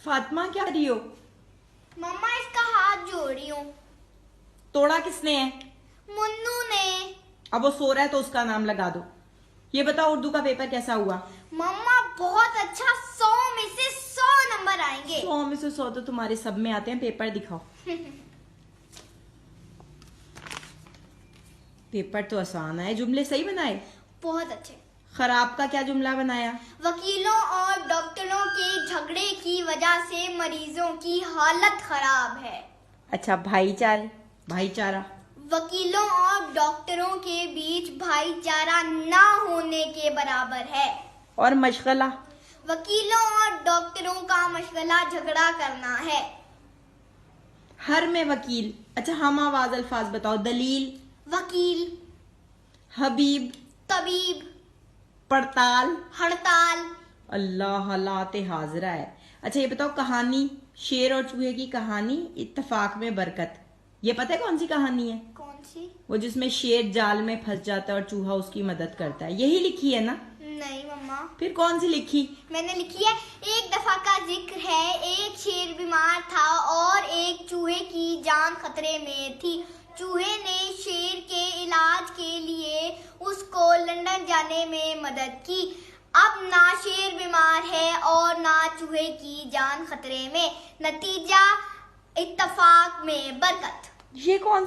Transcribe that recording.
फातिमा क्या कर रही हो? मम्मा इसका हाथ जोड़ रही हूँ। तोड़ा किसने है? मुन्नू ने। अब वो सो रहा है तो उसका नाम लगा दो। ये बताओ उर्दू का पेपर कैसा हुआ? मम्मा बहुत अच्छा, 100 में से 100 नंबर आएंगे। 100 में से 100 तो तुम्हारे सब में आते हैं। पेपर दिखाओ। पेपर तो आसान है, जुमले सही बनाए? बहुत अच्छे। खराब का क्या जुमला बनाया? वकीलों और डॉक्टरों के झगड़े की वजह से मरीजों की हालत खराब है। अच्छा, भाईचारा। वकीलों और डॉक्टरों के बीच भाईचारा ना होने के बराबर है। और मशगला? वकीलों और डॉक्टरों का मशगला झगड़ा करना है। हर में वकील। अच्छा, हम आवाज अल्फाज बताओ। दलील, वकील, हबीब, तबीब, पड़ताल, हड़ताल। अल्लाह हालाते हाजरा है। अच्छा ये बताओ, कहानी, शेर और चूहे की कहानी, इत्तेफाक में बरकत। ये पता है कौन सी कहानी है? कौन सी? वो जिसमें शेर जाल में फंस जाता है और चूहा उसकी मदद करता है। यही लिखी है ना? नहीं मम्मा। फिर कौन सी लिखी? मैंने लिखी है, एक दफा का जिक्र है, एक शेर बीमार था और एक चूहे की जान खतरे में थी। चूहे ने शेर के इलाज के लिए उसको लंदन जाने में मदद की। अब ना शेर बीमार है और ना चूहे की जान खतरे में। नतीजा इत्तेफाक में बरकत। ये कौन